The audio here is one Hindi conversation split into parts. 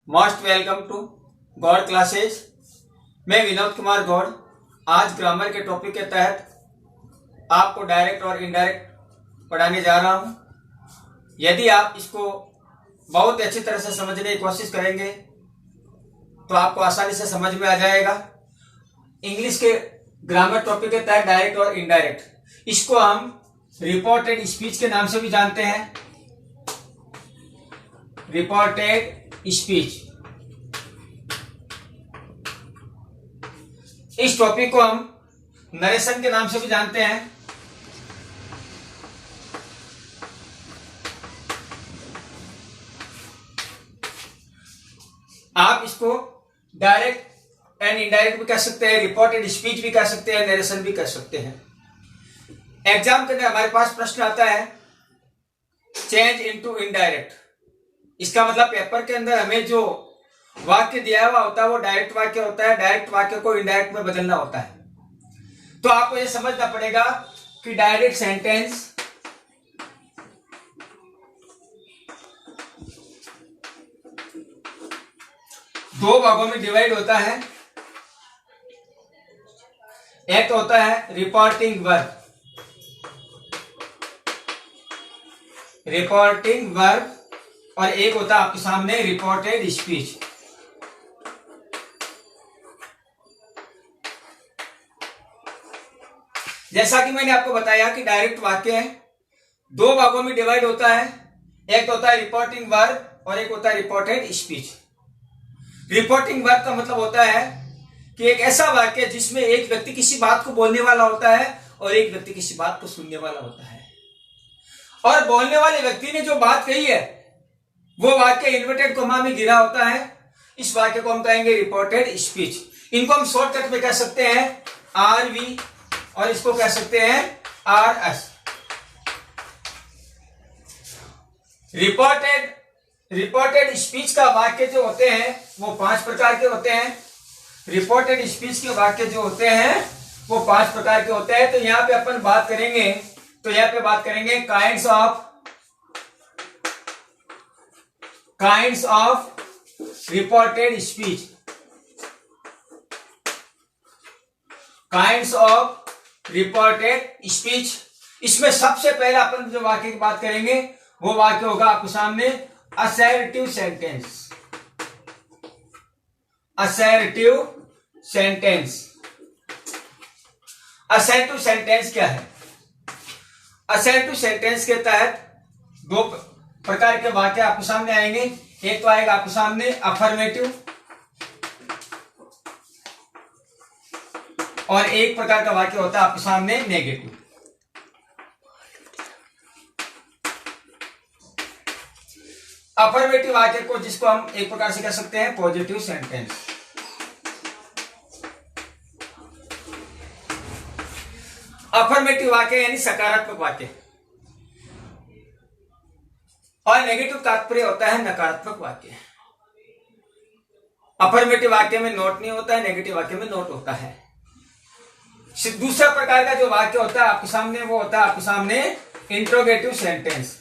Most welcome to Gaur classes. मैं विनोद कुमार गौड़ आज ग्रामर के टॉपिक के तहत आपको डायरेक्ट और इनडायरेक्ट पढ़ाने जा रहा हूं। यदि आप इसको बहुत अच्छी तरह से समझने की कोशिश करेंगे तो आपको आसानी से समझ में आ जाएगा। इंग्लिश के ग्रामर टॉपिक के तहत डायरेक्ट और इनडायरेक्ट, इसको हम रिपोर्टेड स्पीच के नाम से भी जानते हैं। रिपोर्टेड स्पीच, इस टॉपिक को हम नरेशन के नाम से भी जानते हैं। आप इसको डायरेक्ट एंड इनडायरेक्ट भी कह सकते हैं, रिपोर्टेड स्पीच भी कह सकते हैं, नरेशन भी कह सकते हैं। एग्जाम के अंदर हमारे पास प्रश्न आता है चेंज इनटू इनडायरेक्ट। इसका मतलब पेपर के अंदर हमें जो वाक्य दिया हुआ होता है वो डायरेक्ट वाक्य होता है, डायरेक्ट वाक्य को इनडायरेक्ट में बदलना होता है। तो आपको ये समझना पड़ेगा कि डायरेक्ट सेंटेंस दो भागों में डिवाइड होता है। एक होता है रिपोर्टिंग वर्ब, रिपोर्टिंग वर्ब, और एक होता है आपके सामने रिपोर्टेड स्पीच। जैसा कि मैंने आपको बताया कि डायरेक्ट वाक्य है दो भागों में डिवाइड होता है। एक होता है रिपोर्टिंग वर्ब और एक होता है रिपोर्टेड स्पीच। रिपोर्टिंग वर्ब का मतलब होता है कि एक ऐसा वाक्य जिसमें एक व्यक्ति किसी बात को बोलने वाला होता है और एक व्यक्ति किसी बात को सुनने वाला होता है, और बोलने वाले व्यक्ति ने जो बात कही है वो वाक्य इन्वर्टेड कोमा में गिरा होता है। इस वाक्य को हम कहेंगे रिपोर्टेड स्पीच। इनको हम शॉर्टकट में कह सकते हैं आरवी और इसको कह सकते हैं आरएस। रिपोर्टेड स्पीच का वाक्य जो होते हैं वो 5 प्रकार के होते हैं। रिपोर्टेड स्पीच के वाक्य जो होते हैं वो 5 प्रकार के होते हैं। तो यहां पे अपन बात करेंगे, kinds of reported speech. Kinds of reported speech, इसमें सबसे पहले अपन जो वाक्य की बात करेंगे वो वाक्य होगा आपके सामने assertive sentence. Assertive sentence. Assertive sentence क्या है? असर्टिव सेंटेंस के तहत दो प्रकार के वाक्य आपके सामने आएंगे। एक तो आएगा आपके सामने अफर्मेटिव और एक प्रकार का वाक्य होता है आपके सामने नेगेटिव। अफर्मेटिव वाक्य को जिसको हम एक प्रकार से कह सकते हैं पॉजिटिव सेंटेंस। अफर्मेटिव वाक्य यानी सकारात्मक वाक्य, और नेगेटिव तात्पर्य होता है नकारात्मक वाक्य। अफर्मेटिव वाक्य में नोट नहीं होता है, नेगेटिव वाक्य में नोट होता है। दूसरा प्रकार का जो वाक्य होता है आपके सामने वो होता है आपके सामने interrogative sentence.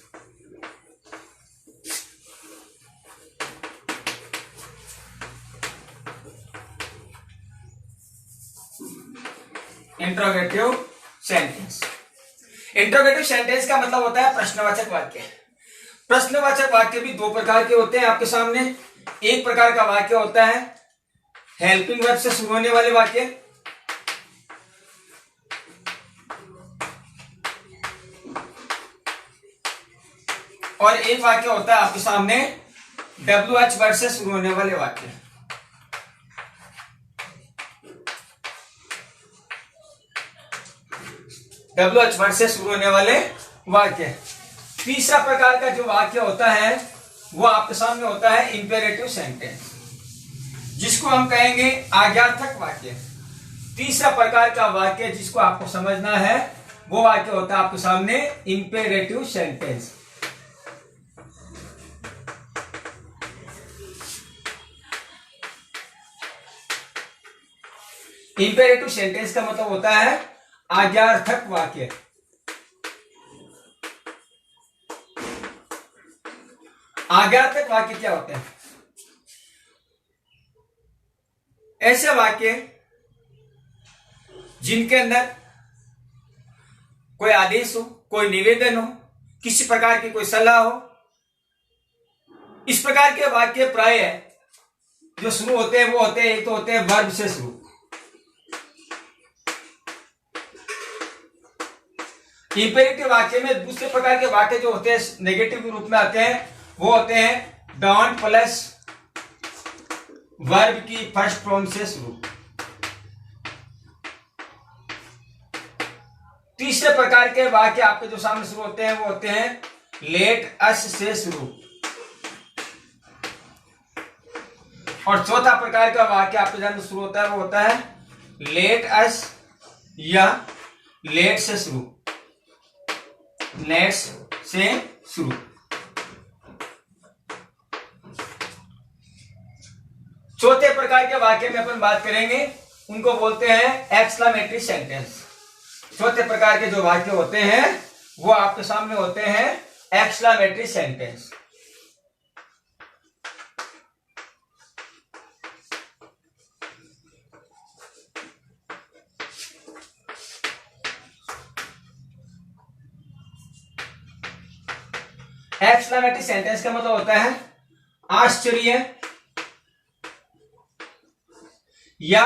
Interrogative sentence. Interrogative sentence का मतलब होता है प्रश्नवाचक वाक्य। प्रश्नवाचक वाक्य भी दो प्रकार के होते हैं आपके सामने। एक प्रकार का वाक्य होता है हेल्पिंग वर्ब से शुरू होने वाले वाक्य, और एक वाक्य होता है आपके सामने WH वर्ड से शुरू होने वाले वाक्य। WH वर्ड से शुरू होने वाले वाक्य। तीसरा प्रकार का जो वाक्य होता है वो आपके सामने होता है इंपेरेटिव सेंटेंस, जिसको हम कहेंगे आज्ञार्थक वाक्य। तीसरा प्रकार का वाक्य जिसको आपको समझना है वो वाक्य होता है आपके सामने इंपेरेटिव सेंटेंस। इंपेरेटिव सेंटेंस का मतलब होता है आज्ञार्थक वाक्य। आज्ञार्थक वाक्य क्या होते हैं? ऐसे वाक्य जिनके अंदर कोई आदेश हो, कोई निवेदन हो, किसी प्रकार की कोई सलाह हो, इस प्रकार के वाक्य प्राय जो शुरू होते हैं वो होते हैं, एक तो होते हैं वर्ब से शुरू। इंपेरेटिव वाक्य में दूसरे प्रकार के वाक्य जो होते हैं नेगेटिव रूप में आते हैं, वो होते हैं डोंट प्लस वर्ब की फर्स्ट फॉर्म से शुरू। तीसरे प्रकार के वाक्य आपके जो सामने शुरू होते हैं वो होते हैं लेट अस से शुरू। और चौथा प्रकार का वाक्य आपके सामने शुरू होता है वो होता है लेट अस या लेट से शुरू, लेट्स से शुरू। चौथे प्रकार के वाक्य में अपन बात करेंगे, उनको बोलते हैं एक्सक्लेमेटरी सेंटेंस। चौथे प्रकार के जो वाक्य होते हैं वो आपके सामने होते हैं एक्सक्लेमेटरी सेंटेंस। एक्सक्लेमेटरी सेंटेंस का मतलब होता है आश्चर्य या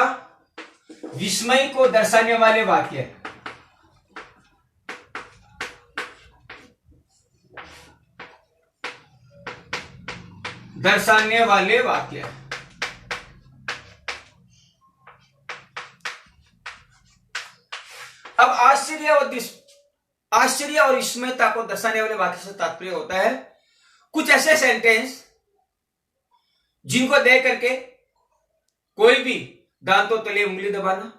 विस्मय को दर्शाने वाले वाक्य। दर्शाने वाले वाक्य। अब आश्चर्य और विस्मयता को दर्शाने वाले वाक्य से तात्पर्य होता है कुछ ऐसे सेंटेंस जिनको देख करके कोई भी दांतों तले उंगली दबाना,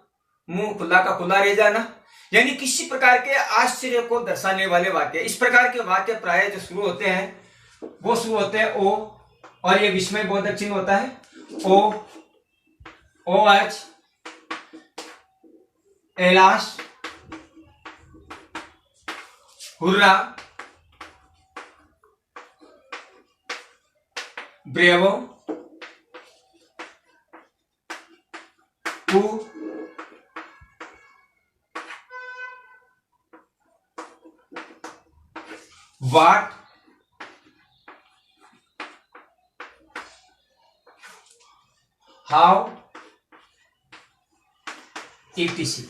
मुंह खुला का खुला रह जाना, यानी किसी प्रकार के आश्चर्य को दर्शाने वाले वाक्य। इस प्रकार के वाक्य प्राय जो शुरू होते हैं वो शुरू होते हैं ओ, और ये विस्मय बोधक चिन्ह होता है O, OH, alas, hurrah, bravo, who, what, how, etc।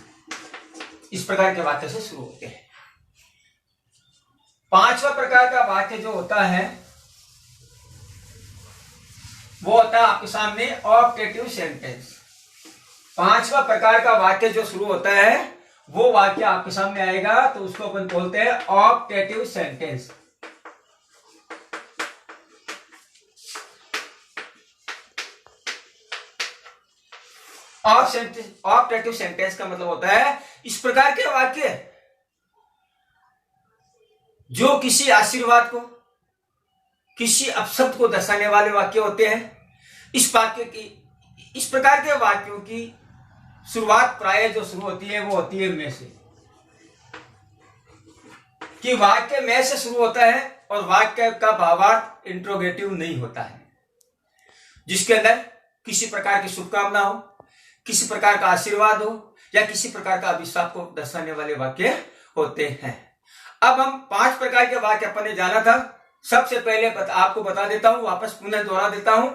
इस प्रकार के वाक्य से शुरू होते हैं। पांचवा प्रकार का वाक्य जो होता है वो होता है आपके सामने ऑप्टेटिव सेंटेंस। पांचवा प्रकार का वाक्य जो शुरू होता है वो वाक्य आपके सामने आएगा तो उसको अपन बोलते हैं ऑप्टेटिव सेंटेंस। ऑप्टेटिव सेंटेंस का मतलब होता है इस प्रकार के वाक्य जो किसी आशीर्वाद को, किसी अपशब्द को दर्शाने वाले वाक्य होते हैं। इस प्रकार के वाक्यों की शुरुआत प्राय जो शुरू होती है वो होती है में से, कि वाक्य में से शुरू होता है और वाक्य का भावार्थ इंट्रोगेटिव नहीं होता है, जिसके अंदर किसी प्रकार की शुभकामना हो, किसी प्रकार का आशीर्वाद हो या किसी प्रकार का अभिशाप को दर्शाने वाले वाक्य होते हैं। अब हम 5 प्रकार के वाक्य अपन ने जाना था। सबसे पहले आपको बता देता हूं, वापस पुनः दोहरा देता हूं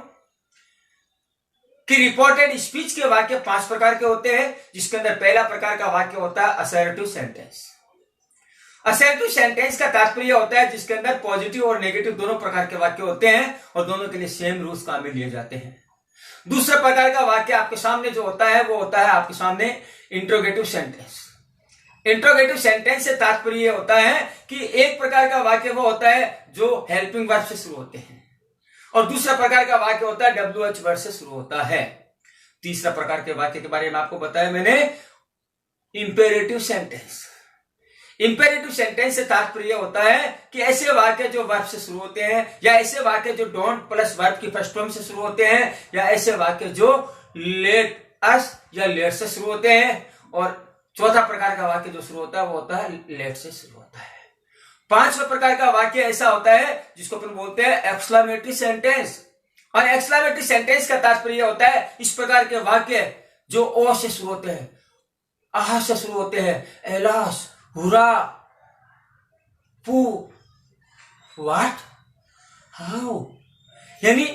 कि रिपोर्टेड स्पीच के वाक्य 5 प्रकार के होते हैं, जिसके अंदर पहला प्रकार का वाक्य होता है असर्टिव सेंटेंस। असर्टिव सेंटेंस का तात्पर्य होता है जिसके अंदर पॉजिटिव और नेगेटिव दोनों प्रकार के वाक्य होते हैं और दोनों के लिए सेम रूल्स काम में लिए जाते हैं। दूसरे प्रकार का वाक्य आपके सामने जो होता है वो होता है आपके सामने इंट्रोगेटिव सेंटेंस। इंट्रोगेटिव सेंटेंस से तात्पर्य होता है कि एक प्रकार का वाक्य वो होता है जो हेल्पिंग वर्ब से शुरू होते हैं और दूसरा प्रकार का वाक्य होता है WH वर्ड से शुरू होता है। तीसरा प्रकार के वाक्य के बारे में आपको बताया मैंने, इंपेरेटिव सेंटेंस। इंपेरेटिव सेंटेंस से तात्पर्य होता है कि ऐसे वाक्य जो वर्ब से शुरू होते हैं या ऐसे वाक्य जो डोंट प्लस वर्ब की फर्स्ट फॉर्म से शुरू होते हैं या ऐसे वाक्य जो लेट अस या लेट से शुरू होते हैं, और चौथा प्रकार का वाक्य जो शुरू होता है वो होता है लेट से शुरू होता है। पांचवा प्रकार का वाक्य ऐसा होता है जिसको अपन बोलते हैं एक्सक्लेमेटरी सेंटेंस। और एक्सक्लेमेटरी सेंटेंस का तात्पर्य होता है इस प्रकार के वाक्य जो ओ से शुरू होते हैं, आह से शुरू होते हैं, एलास, हुरा, पू, व्हाट, हाउ, यानी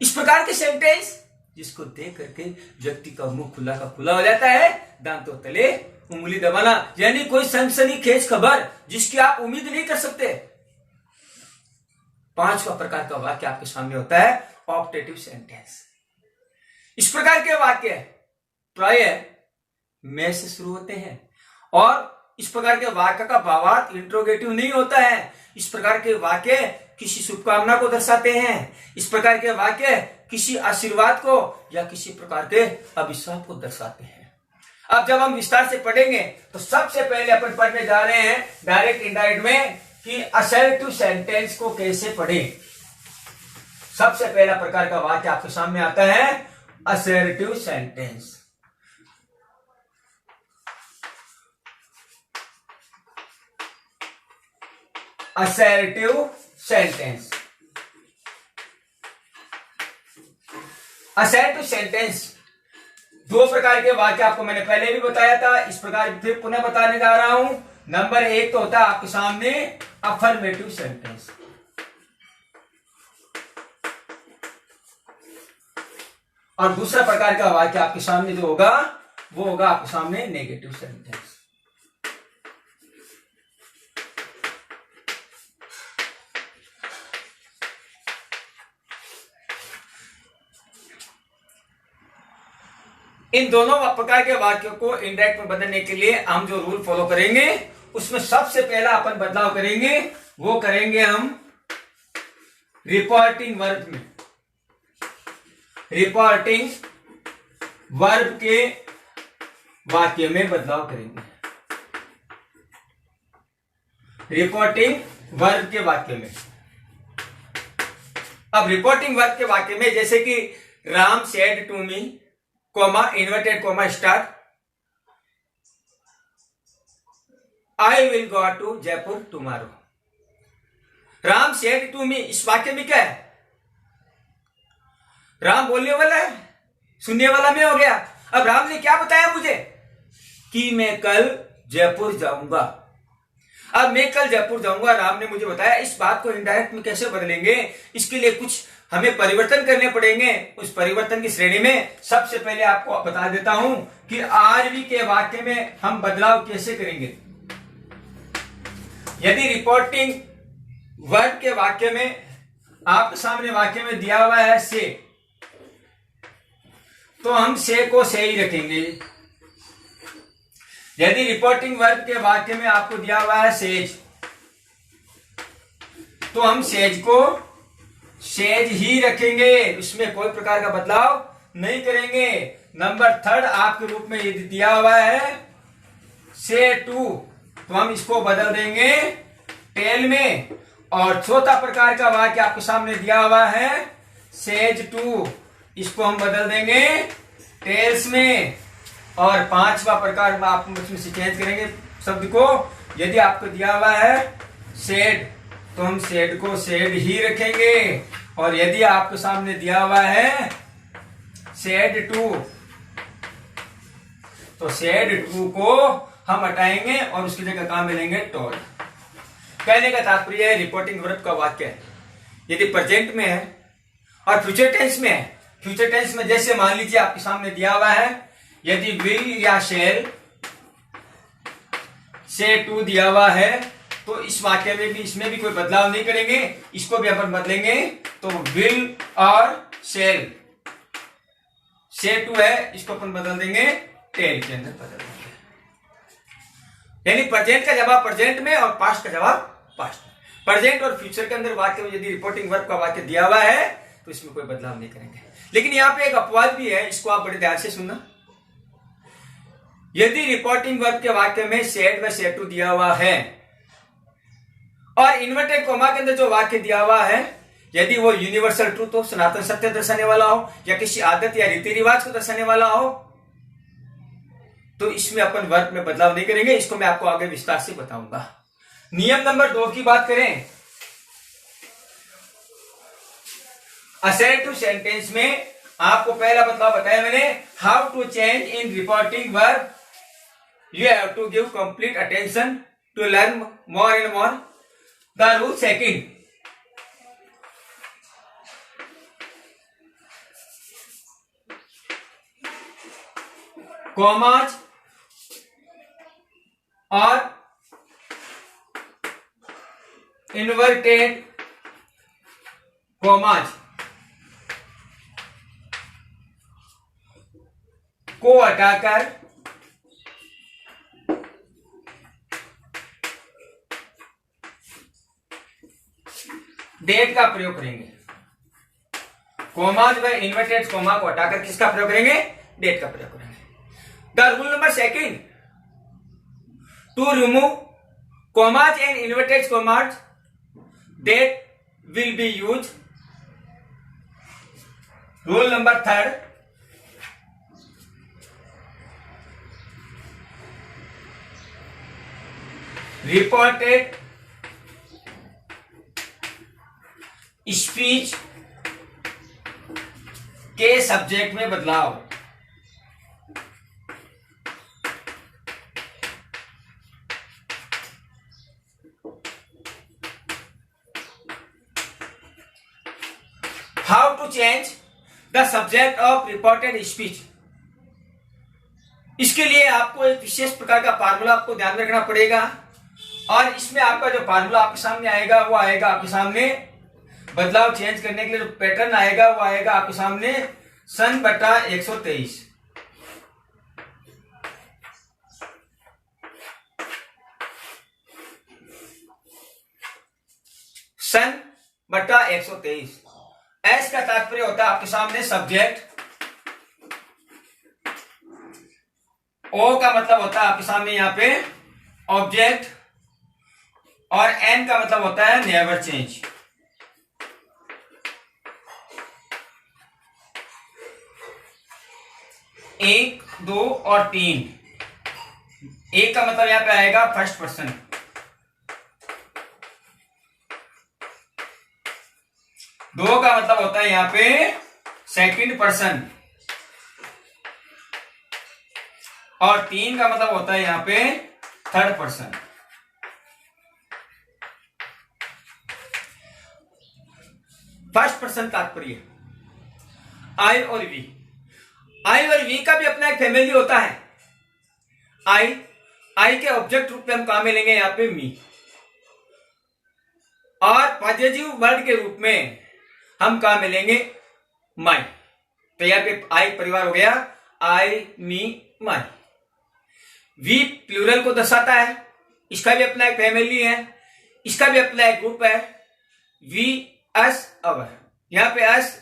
इस प्रकार के सेंटेंस जिसको देख करके व्यक्ति का मुंह खुला का खुला हो जाता है, दांतों तले उंगली दबाना, यानी कोई सनसनीखेज खबर जिसकी आप उम्मीद नहीं कर सकते। पांचवा प्रकार का वाक्य आपके सामने होता है ऑप्टेटिव सेंटेंस। इस प्रकार के वाक्य प्राय में से शुरू होते हैं और इस प्रकार के वाक्य का भावार्थ इंट्रोगेटिव नहीं होता है। इस प्रकार के वाक्य किसी शुभकामना को दर्शाते हैं। इस प्रकार के वाक्य किसी आशीर्वाद को या किसी प्रकार के अभिशाप को दर्शाते हैं। अब जब हम विस्तार से पढ़ेंगे तो सबसे पहले अपन पढ़ने जा रहे हैं डायरेक्ट इनडायरेक्ट में कि असर्टिव सेंटेंस को कैसे पढ़ें। सबसे पहला प्रकार का वाक्य आपके सामने आता है assertive sentence. Assertive sentence. Assertive sentence दो प्रकार के वाक्य आपको मैंने पहले भी बताया था, इस प्रकार फिर पुनः बताने जा रहा हूं। नंबर एक तो होता है आपके सामने अफर्मेटिव सेंटेंस, और दूसरा प्रकार का वाक्य आपके सामने जो होगा वो होगा आपके सामने नेगेटिव सेंटेंस। इन दोनों प्रकार के वाक्यों को इंडायरेक्ट में बदलने के लिए हम जो रूल फॉलो करेंगे उसमें सबसे पहला अपन बदलाव करेंगे वो करेंगे हम रिपोर्टिंग वर्ब में। रिपोर्टिंग वर्ब के वाक्य में बदलाव करेंगे। रिपोर्टिंग वर्ब के वाक्य में। अब रिपोर्टिंग वर्ब के वाक्य में जैसे कि Ram said to me, comma, inverted comma start, I will go to Jaipur tomorrow. Ram said to me, इस वाक्य में क्या है? राम बोलने वाला है, सुनने वाला मैं हो गया। अब राम ने क्या बताया मुझे कि मैं कल जयपुर जाऊंगा। अब मैं कल जयपुर जाऊंगा, राम ने मुझे बताया। इस बात को इनडायरेक्ट में कैसे बदलेंगे, इसके लिए कुछ हमें परिवर्तन करने पड़ेंगे। उस परिवर्तन की श्रेणी में सबसे पहले आपको बता देता हूं कि आरवी के वाक्य में हम बदलाव कैसे करेंगे। यदि रिपोर्टिंग वर्ब के वाक्य में आपके सामने वाक्य में दिया हुआ है से, तो हम से को से ही रखेंगे। यदि रिपोर्टिंग वर्ब के वाक्य में आपको दिया हुआ है सेज, तो हम सेज को सेज ही रखेंगे, इसमें कोई प्रकार का बदलाव नहीं करेंगे। नंबर थर्ड आपके रूप में यदि दिया हुआ है से टू, तो हम इसको बदल देंगे टेल में। और चौथा प्रकार का वाक्य आपके सामने दिया हुआ है सेज टू, इसको हम बदल देंगे टेल्स में। और पांचवा प्रकार में आप इसमें से चेंज करेंगे शब्द को। यदि आपको दिया हुआ है सेड, तो हम सेड को सेड ही रखेंगे। और यदि आपके सामने दिया हुआ है सेड टू, तो सेड टू को हम हटाएंगे और उसकी जगह काम मिलेंगे टोल्ड। कहने का तात्पर्य है रिपोर्टिंग वर्ब का वाक्य है यदि प्रेजेंट में है और फ्यूचर टेंस में है। फ्यूचर टेंस में जैसे मान लीजिए आपके सामने दिया हुआ है, यदि विल या शेल से टू दिया हुआ है, तो इस वाक्य में भी इसमें भी कोई बदलाव नहीं करेंगे। इसको भी अपन बदलेंगे तो विल और शेल, से टू है, इसको अपन बदल देंगे टेल के अंदर बदल देंगे। यानी प्रेजेंट का जवाब प्रेजेंट में और पास्ट का जवाब पास्ट में। प्रेजेंट और फ्यूचर के अंदर वाक्य में यदि रिपोर्टिंग वर्ब का वाक्य दिया हुआ है तो इसमें कोई बदलाव नहीं करेंगे। लेकिन यहां पे एक अपवाद भी है, इसको आप बड़े ध्यान से सुनना। यदि रिपोर्टिंग वर्ब के वाक्य में सेड व सेड टू दिया हुआ है और इन्वर्टेड कोमा के अंदर जो वाक्य दिया हुआ है, यदि वो यूनिवर्सल ट्रूथ हो, सनातन सत्य दर्शाने वाला हो, या किसी आदत या रीति रिवाज को दर्शाने वाला हो, तो इसमें अपन वर्ब में बदलाव नहीं करेंगे। इसको मैं आपको आगे विस्तार से बताऊंगा। नियम नंबर 2 की बात करें असर्टिव सेंटेंस में आपको पहला बदलाव बताया मैंने, how to change in reporting verb, you have to give complete attention to learn more and more. The rule second, commas और इन्वर्टेड कॉमाज को हटाकर डेट का प्रयोग करेंगे। कॉमाज व इन्वर्टेड कॉमा को हटाकर किसका प्रयोग करेंगे? डेट का प्रयोग करेंगे। The rule number second, to remove commas and inverted commas that will be used. Rule number third, reported speech के सब्जेक्ट में बदलाव। How to change the subject of reported speech, इसके लिए आपको एक विशेष प्रकार का फार्मूला आपको ध्यान में रखना पड़ेगा, और इसमें आपका जो फार्मूला आपके सामने आएगा वो आएगा आपके सामने, बदलाव चेंज करने के लिए जो पैटर्न आएगा वो आएगा आपके सामने सन बटा 123। सन बटा 123। एस का तात्पर्य होता है आपके सामने सब्जेक्ट, ओ का मतलब होता है आपके सामने यहां पे ऑब्जेक्ट, और एन का मतलब होता है नेवर चेंज। एक, दो और तीन। एक का मतलब यहां पे आएगा फर्स्ट पर्सन, दो का मतलब होता है यहां पे सेकंड पर्सन, और तीन का मतलब होता है यहां पे थर्ड पर्सन। फर्स्ट पर्सन तात्पर्य आई और वी। आई और वी का भी अपना एक फैमिली होता है। आई के ऑब्जेक्ट रूप में हम कहां में लेंगे? यहां पे मी, और पॉजिटिव वर्ड के रूप में हम कहां मिलेंगे? माई। तो यहां पे आई परिवार हो गया, आई मी माई। वी प्लूरल को दर्शाता है, इसका भी अपना एक फैमिली है, इसका भी अपना एक ग्रुप है। वी अस अवर, यहां पे अस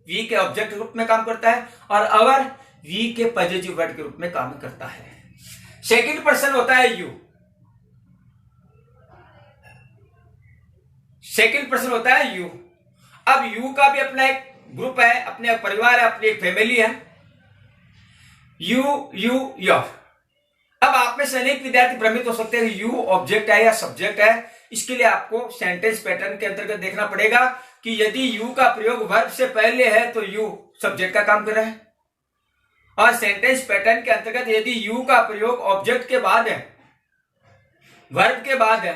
वी के ऑब्जेक्ट रूप में काम करता है, और अवर वी के पॉजिटिव वर्ड के रूप में काम करता है। सेकंड पर्सन होता है यू। सेकंड पर्सन होता है यू। अब यू का भी अपना एक ग्रुप है, अपने एक परिवार है, अपनी एक फैमिली है। You your. अब आप में से अनेक विद्यार्थी भ्रमित हो सकते हैं यू ऑब्जेक्ट है या सब्जेक्ट है। इसके लिए आपको सेंटेंस पैटर्न के अंतर्गत देखना पड़ेगा कि यदि यू का प्रयोग वर्ब से पहले है तो यू सब्जेक्ट का काम कर रहा है, और सेंटेंस पैटर्न के अंतर्गत यदि यू का प्रयोग ऑब्जेक्ट के बाद है, वर्ब के बाद है,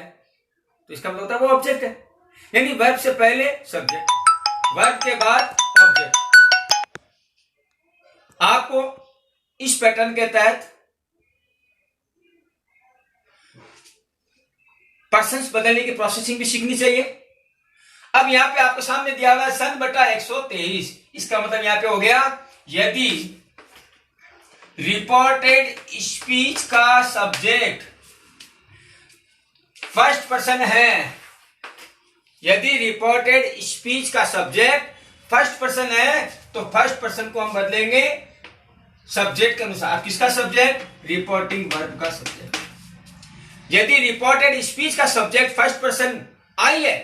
तो इसका मतलब होता है वो ऑब्जेक्ट है। यानी वर्ब से पहले सब्जेक्ट, वर्ब के बाद ऑब्जेक्ट। आपको इस पैटर्न के तहत पर्सन्स बदलने की प्रोसेसिंग भी सीखनी चाहिए। अब यहां पे आपके सामने दिया हुआ है सन बटा 123। इसका मतलब यहां पे हो गया यदि रिपोर्टेड स्पीच का सब्जेक्ट फर्स्ट पर्सन है, यदि रिपोर्टेड स्पीच का सब्जेक्ट फर्स्ट पर्सन है तो फर्स्ट पर्सन को हम बदलेंगे सब्जेक्ट के अनुसार। किसका सब्जेक्ट? रिपोर्टिंग वर्ब का सब्जेक्ट। यदि रिपोर्टेड स्पीच का सब्जेक्ट फर्स्ट पर्सन आई है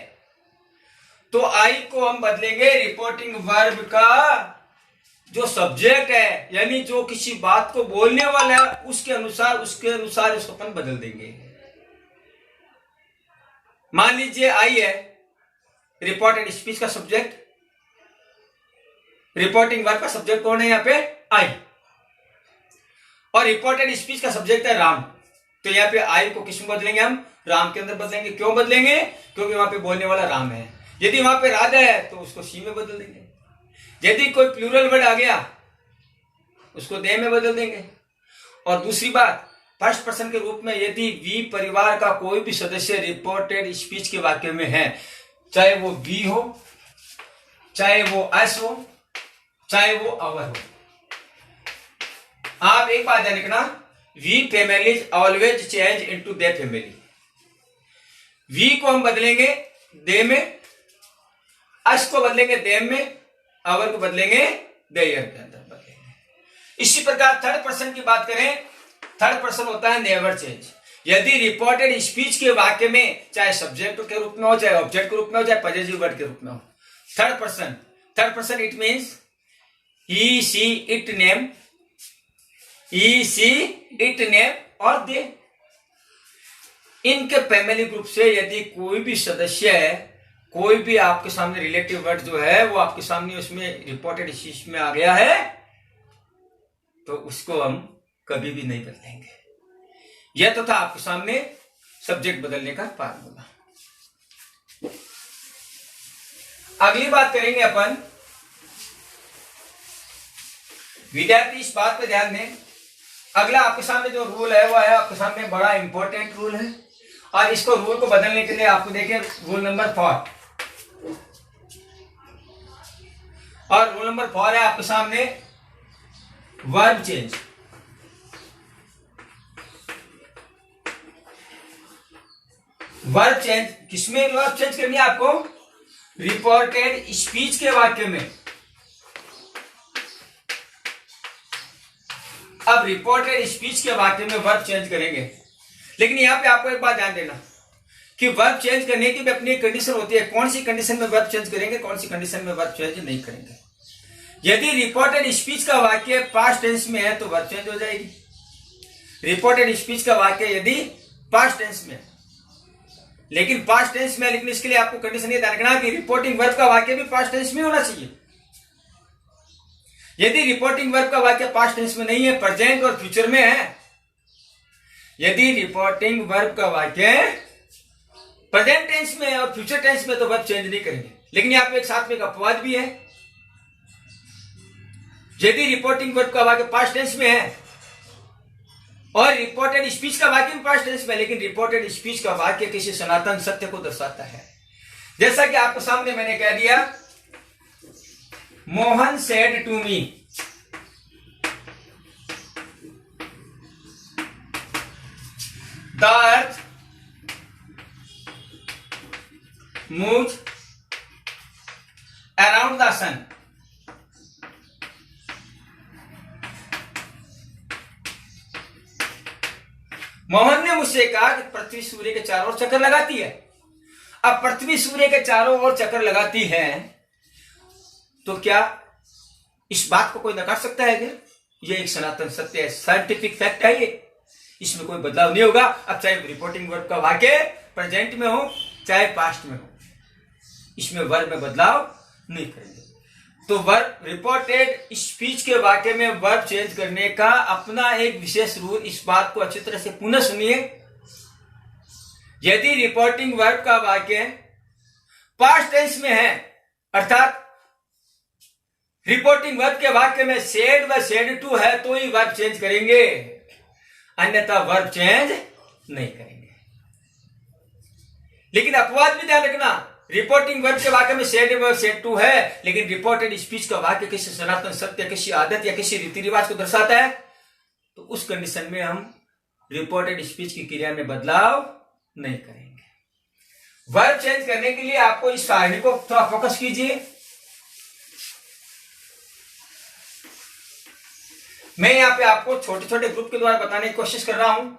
तो आई को हम बदलेंगे रिपोर्टिंग वर्ब का जो सब्जेक्ट है, यानी जो किसी बात को बोलने वाला है उसके अनुसार उसको अपन बदल देंगे। मान लीजिए आई है रिपोर्टेड स्पीच का सब्जेक्ट, रिपोर्टिंग वर्ब का सब्जेक्ट कौन है यहाँ पे? आई। और रिपोर्टेड स्पीच का सब्जेक्ट है राम। तो यहाँ पे आई को किस में बदलेंगे? हम राम के अंदर बदलेंगे। क्यों बदलेंगे? क्योंकि वहां पे बोलने वाला राम है। यदि वहां पे राधा है तो उसको सी में बदल देंगे। यदि कोई प्लूरल वर्ड आ गया उसको दे में बदल देंगे। और दूसरी बात, फर्स्ट पर्सन के रूप में यदि वी परिवार का कोई भी सदस्य रिपोर्टेड स्पीच के वाक्य में है, चाहे वो वी हो, चाहे वो एस हो, चाहे वो अवर हो, आप एक बात ध्यान रखना, we families always change into they family. We को हम बदलेंगे दे में, एस को बदलेंगे देम में, अवर को बदलेंगे देयर के अंदर बदलेंगे। इसी प्रकार थर्ड पर्सन की बात करें, थर्ड पर्सन होता है नेवर चेंज। यदि रिपोर्टेड स्पीच के वाक्य में चाहे सब्जेक्ट के रूप में हो, चाहे ऑब्जेक्ट के रूप में हो, चाहे पॉजिटिव वर्ड के रूप में हो, third person it means he see it name, he see it name और दे। इनके फैमिली ग्रुप से यदि कोई भी सदस्य है, कोई भी आपके सामने रिलेटिव वर्ड जो है वो आपके सामने उसमें रिपोर्टेड स्पीच में आ गया है, तो उसको हम कभी भी नहीं बदलेंगे। यह तो था आपके सामने सब्जेक्ट बदलने का फार्मूला। अगली बात करेंगे अपन, विद्यार्थी इस बात पे ध्यान दें, अगला आपके सामने जो रूल है वो है आपके सामने बड़ा इंपॉर्टेंट रूल है। और इसको रूल को बदलने के लिए आपको देखिए रूल नंबर 4, और रूल नंबर 4 है आपके सामने वर्ब चेंज। वर्ब चेंज किसमें वर्ब चेंज करनी है आपको? रिपोर्टेड स्पीच के वाक्य में। अब रिपोर्टेड स्पीच के वाक्य में वर्ब चेंज करेंगे, लेकिन यहां पे आपको एक बात ध्यान देना कि वर्ब चेंज करने की भी अपनी कंडीशन होती है। कौन सी कंडीशन में वर्ब चेंज करेंगे, कौन सी कंडीशन में वर्ब चेंज नहीं करेंगे। यदि रिपोर्टेड स्पीच का वाक्य पास्ट टेंस में है तो वर्ब चेंज हो जाएगी। रिपोर्टेड स्पीच का वाक्य यदि पास्ट टेंस में है, लेकिन पास्ट टेंस में, लेकिन इसके लिए आपको कंडीशन ये ध्यान रखना कि रिपोर्टिंग वर्ब का वाक्य भी पास्ट टेंस में होना चाहिए। यदि रिपोर्टिंग वर्ब का वाक्य पास्ट टेंस में नहीं है, प्रेजेंट और फ्यूचर में है, यदि रिपोर्टिंग वर्ब का वाक्य प्रेजेंट टेंस में है और फ्यूचर टेंस में, तो वर्ब चेंज नहीं करेंगे। लेकिन यहां पे एक साथ में एक अपवाद भी है, यदि रिपोर्टिंग वर्ब का वाक्य पास्ट टेंस में है और रिपोर्टेड स्पीच का वाक्य भी पास्ट टेंस में, लेकिन रिपोर्टेड स्पीच का वाक्य किसी सनातन सत्य को दर्शाता है। जैसा कि आपके सामने मैंने कह दिया, Mohan said to me, the earth moves around the sun. Mohan ने मुझसे कहा कि पृथ्वी सूर्य के चारों ओर चक्कर लगाती है। अब पृथ्वी सूर्य के चारों ओर चक्कर लगाती है, तो क्या इस बात को कोई नकार सकता है क्या? ये एक सनातन सत्य है, साइंटिफिक फैक्ट है ये, इसमें कोई बदलाव नहीं होगा। अब चाहे रिपोर्टिंग वर्ब का वाक्य प्रेजेंट में हो चाहे पास्ट में हो, इसमें वर्ब में बदलाव नहीं करेंगे। तो वर्ब रिपोर्टेड स्पीच के वाक्य में वर्ब चेंज करने का अपना एक विशेष रूल, इस बात को अच्छी तरह से पुनः सुनिए। यदि रिपोर्टिंग वर्ब का वाक्य पास्ट टेंस में है, अर्थात रिपोर्टिंग वर्ब के वाक्य में सेड व सेड टू है, तो ही वर्ब चेंज करेंगे, अन्यथा वर्ब चेंज नहीं करेंगे। लेकिन अपवाद भी ध्यान रखना, रिपोर्टिंग वर्ब के वाक्य में सेड व सेड टू है, लेकिन रिपोर्टेड स्पीच का वाक्य किसी सनातन सत्य, किसी आदत या किसी रीति रिवाज को दर्शाता है, तो उस कंडीशन में हम रिपोर्टेड स्पीच की क्रिया में बदलाव नहीं करेंगे। वर्ब चेंज करने के लिए आपको इस सारणी को थोड़ा फोकस कीजिए। मैं यहाँ पे आपको छोटे छोटे ग्रुप के द्वारा बताने की कोशिश कर रहा हूं।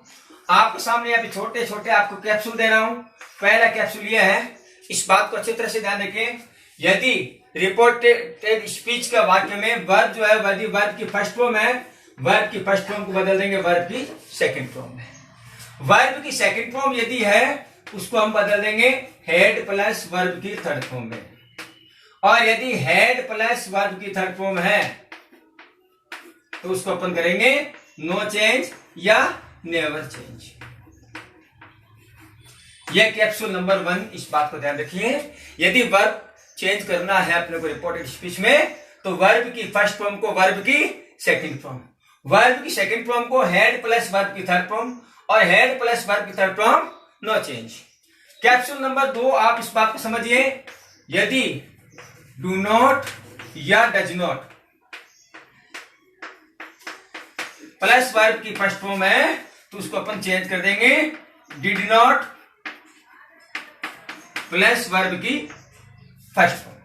आपके सामने यहाँ पे छोटे छोटे आपको कैप्सूल दे रहा हूं। पहला कैप्सूल यह है, इस बात को अच्छी तरह से ध्यान रखें, यदि रिपोर्टेड स्पीच का वाक्य में वर्ब जो है यदि वर्ब की फर्स्ट फॉर्म है, वर्ब की फर्स्ट फॉर्म को बदल देंगे वर्ब की सेकंड फॉर्म में। वर्ब की सेकंड फॉर्म यदि है, उसको हम बदल देंगे हेड प्लस वर्ब की थर्ड फॉर्म में। और यदि हेड प्लस वर्ब की थर्ड फॉर्म है तो उसको अपन करेंगे नो चेंज या नेवर चेंज। यह कैप्सूल नंबर 1, इस बात को ध्यान रखिए। यदि वर्ब चेंज करना है अपने को रिपोर्टेड स्पीच में तो वर्ब की फर्स्ट फॉर्म को वर्ब की सेकंड फॉर्म, वर्ब की सेकंड फॉर्म को हेड प्लस वर्ब की थर्ड फॉर्म और हेड प्लस वर्ब की third form no change. Capsule number 2, आप इस बात को समझिए। यदि डू नॉट या डज नॉट प्लस वर्ब की फर्स्ट फॉर्म है तो उसको अपन चेंज कर देंगे डिड नॉट प्लस वर्ब की फर्स्ट फॉर्म।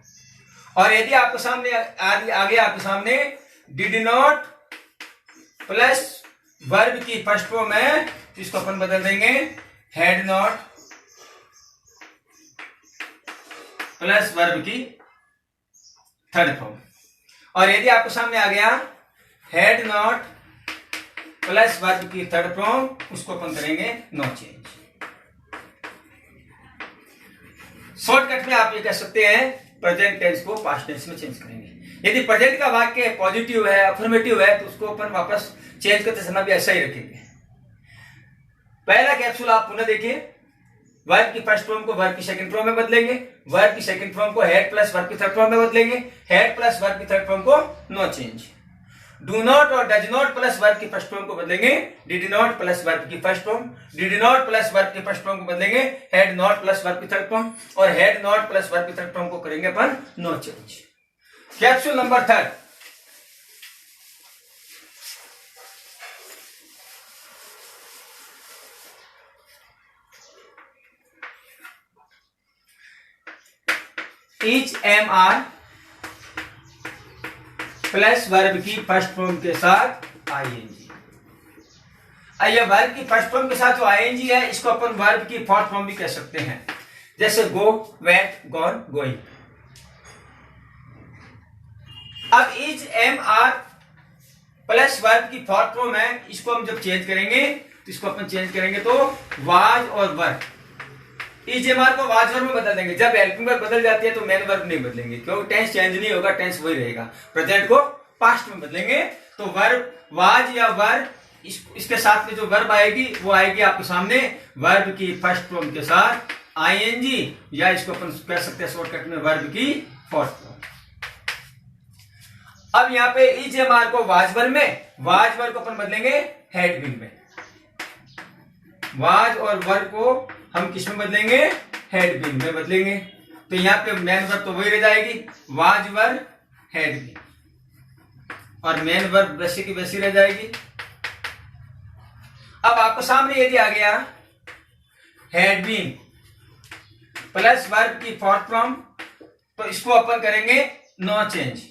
और यदि आपके सामने आगे आपके सामने डिड नॉट प्लस वर्ब की फर्स्ट फॉर्म है तो इसको अपन बदल देंगे हैड नॉट प्लस वर्ब की थर्ड फॉर्म। और यदि आपके सामने आ गया हैड नॉट प्लस वर्ब की थर्ड फॉर्म, उसको अपन करेंगे नो चेंज। शॉर्टकट में आप ये कह सकते हैं प्रेजेंट टेंस को पास्ट टेंस में चेंज करेंगे। यदि प्रेजेंट का वाक्य पॉजिटिव है, अफर्मेटिव है, तो उसको अपन वापस चेंज करते समय भी ऐसा ही रखेंगे। पहला कैप्सूल आप पुनः देखिए। वर्ब की फर्स्ट फॉर्म को वर्ब की सेकंड फॉर्म में बदलेंगे, वर्ब की सेकंड फॉर्म को हेड प्लस वर्ब की थर्ड फॉर्म में बदलेंगे, हेड प्लस वर्ब की थर्ड फॉर्म को नो चेंज। डू नॉट और डज नॉट प्लस वर्ब की फर्स्ट फॉर्म को बदलेंगे डिड नॉट प्लस वर्ब की first form, did not plus verb की फर्स्ट फॉर्म को बदलेंगे हैड नॉट प्लस वर्ब की थर्ड फॉर्म और हैड नॉट प्लस वर्ब की थर्ड फॉर्म को करेंगे अपन no change. Capsule number 3, is am are plus verb की फर्स्ट फॉर्म के साथ आईएनजी। ये वर्ब की फर्स्ट फॉर्म के साथ जो आईएनजी है इसको अपन वर्ब की फोर्थ फॉर्म भी कह सकते हैं, जैसे गो, वेंट, गॉन, गोइंग। अब is am are plus verb की फोर्थ फॉर्म है, इसको हम जब चेंज करेंगे तो इसको अपन चेंज करेंगे तो वाज और वर्ब। इज एम आर को वाज वर्ब में बदल देंगे। जब हेल्पिंग वर्ब बदल जाती है तो मेन वर्ब नहीं बदलेंगे, क्योंकि टेंस चेंज नहीं होगा, टेंस वही रहेगा। प्रेजेंट को पास्ट में बदलेंगे तो वर्ब वाज या वर्ब, इसके साथ में जो वर्ब आएगी वो आएगी आपके सामने वर्ब की फर्स्ट फॉर्म के साथ आईएनजी, या इसको अपन कह सकते हैं शॉर्टकट में वर्ब की फोर्थ फॉर्म। अब यहाँ पे इज एम आर को वाज वर्ब में, वाज वर्ब को अपन बदलेंगे हैड बीन में। वाज और वर्ब को हम किस में बदलेंगे? हैड बीन में बदलेंगे। तो यहाँ पे मेन वर्ब तो वही रह जाएगी, वाज वर्ब हैड बीन, और मेन वर्ब वैसे की वैसी रह जाएगी। अब आपको सामने यदि आ गया हैड बीन प्लस वर्ब की फोर्थ फॉर्म, तो इसको अपन करेंगे नो चेंज।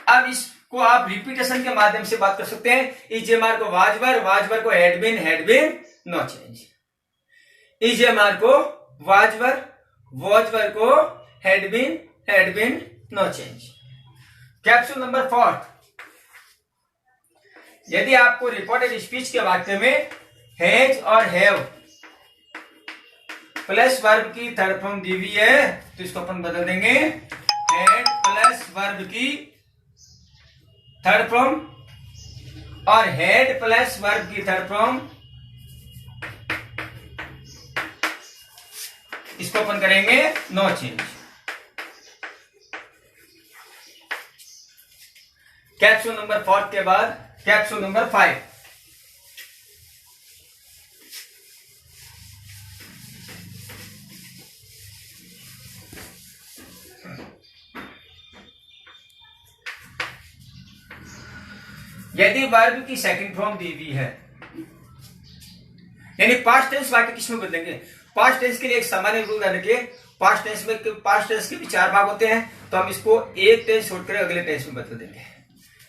अब इसको आप रिपीटेशन के माध्यम से बात कर सकते हैं। इज एम आर को वाज वर्ब को had been, no change. Is am are को वाज वर्ब को had been, no change. Capsule number 4, यदि आपको रिपोर्टेड स्पीच के वाक्य में हैज और हैव प्लस वर्ब की थर्ड फॉर्म दी हुई है तो इसको अपन बदल देंगे हैड प्लस वर्ब की थर्ड फॉर्म और हैड प्लस वर्ब की थर्ड फॉर्म, इसको अपन करेंगे नो चेंज। कैप्सूल नंबर 4 के बाद कैप्सूल नंबर 5, यदि वर्ब की सेकंड फॉर्म दी हुई है, यानी पास्ट टेंस वाक्य किसमें बदलेंगे? पास्ट टेंस के लिए एक सामान्य रूल ध्यान रखिए। पास्ट टेंस के भी 4 भाग होते हैं, तो हम इसको एक टेंस छोड़कर अगले टेंस में बदल देंगे।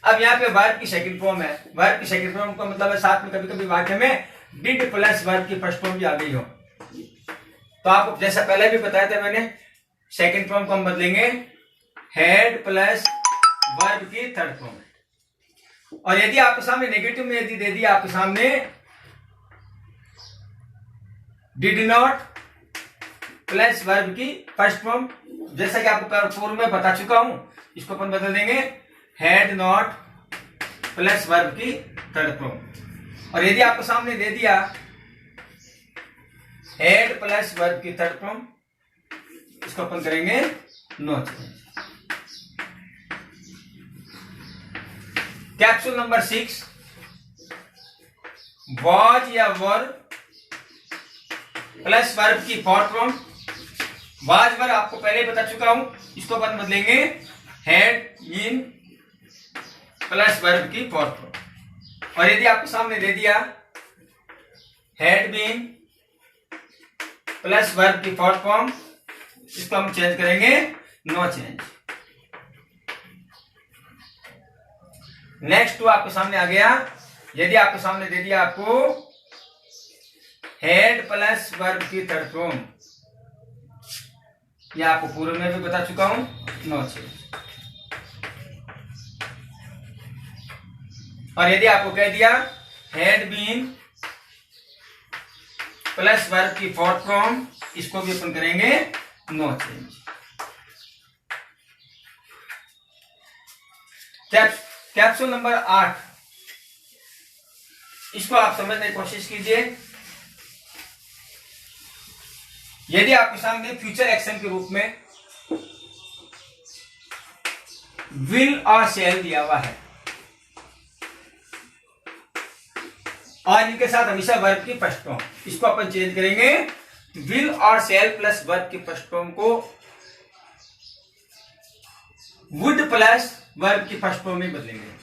अब यहाँ पे वर्ब की सेकंड फॉर्म है, वर्ब की सेकंड फॉर्म का मतलब है साथ में कभी कभी वाक्य में डिड प्लस वर्ब की फर्स्ट फॉर्म भी आ गई हो, तो आपको जैसा पहले भी बताया था मैंने, सेकंड फॉर्म को हम बदलेंगे हैड प्लस वर्ब की थर्ड फॉर्म। और यदि आपके सामने नेगेटिव में यदि दे दिया, आपके सामने डिड नॉट प्लस वर्ब की फर्स्ट फॉर्म, जैसा कि आपको पूर्व में बता चुका हूं, इसको अपन बदल देंगे हैड नॉट प्लस वर्ब की थर्ड फॉर्म। और यदि आपको सामने दे दिया हैड प्लस वर्ब की थर्ड फॉर्म, इसको अपन करेंगे no change. Capsule number 6, was या वर प्लस वर्ब की फोर्थ फॉर्म। वाज वर्ब आपको पहले ही बता चुका हूं, इसको अपन बदलेंगे हैड बीन प्लस वर्ब की फोर्थ फॉर्म। और यदि आपको सामने दे दिया हैड बीन प्लस वर्ब की फोर्थ फॉर्म, इसको हम चेंज करेंगे नो चेंज। नेक्स्ट आपके सामने आ गया, यदि आपके सामने दे दिया आपको हेड प्लस वर्ब की थर्ड फॉर्म, यह आपको पूर्व में भी बता चुका हूं, नो चेंज। और यदि आपको कह दिया हैड बीन प्लस वर्ब की फोर्थ फॉर्म, इसको भी अपन करेंगे नो चेंज। कैप्सूल नंबर 8, इसको आप समझने की कोशिश कीजिए। यदि आपके सामने फ्यूचर एक्शन के रूप में विल और शैल दिया हुआ है और इनके साथ हमेशा वर्ब की फर्स्ट फॉर्म, इसको अपन चेंज करेंगे विल और शैल प्लस वर्ब की फर्स्ट फॉर्म को वुड प्लस वर्ब की फर्स्ट फॉर्म में बदलेंगे।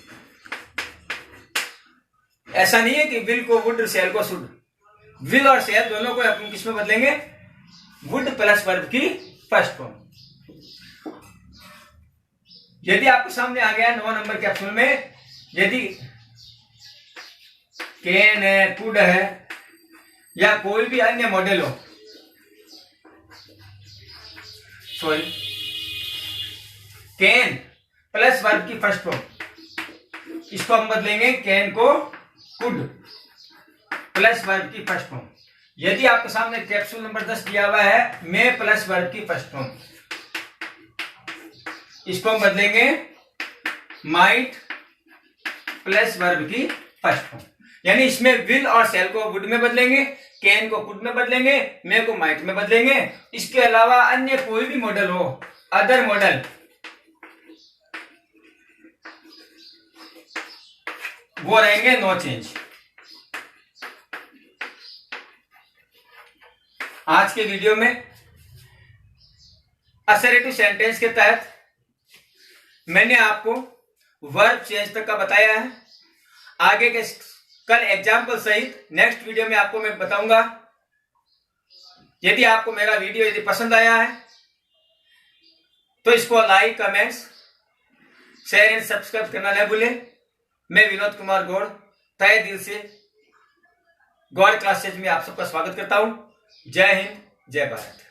ऐसा नहीं है कि विल को वुड, शैल को शुड, विल और शैल दोनों को अपन किस में बदलेंगे, वुड प्लस वर्ब की फर्स्ट फॉर्म। यदि आपके सामने आ गया 9 नंबर कैप्सूल में, यदि कैन है, कुड है या कोई भी अन्य मॉडल हो, सॉरी कैन प्लस वर्ब की फर्स्ट फॉर्म, इसको हम बदलेंगे कैन को कुड प्लस वर्ब की फर्स्ट फॉर्म। यदि आपके सामने कैप्सूल नंबर 10 दिया हुआ है मे प्लस वर्ब की फर्स्ट फॉर्म, इसको हम बदलेंगे माइट प्लस वर्ब की फर्स्ट फॉर्म। यानी इसमें विल और शैल को वुड में बदलेंगे, कैन को कुड में बदलेंगे, मे को माइट में बदलेंगे। इसके अलावा अन्य कोई भी मॉडल हो, अदर मॉडल, वो रहेंगे नो चेंज। आज के वीडियो में असर्टिव सेंटेंस के तहत मैंने आपको वर्ब चेंज तक का बताया है। आगे के कल एग्जाम्पल सहित नेक्स्ट वीडियो में आपको मैं बताऊंगा। यदि आपको मेरा वीडियो यदि पसंद आया है तो इसको like, comments, share and subscribe करना न भूलें। मैं विनोद कुमार गौड़ तहे दिल से गौड़ क्लासेज में आप सबका स्वागत करता हूं। जय हिंद, जय भारत।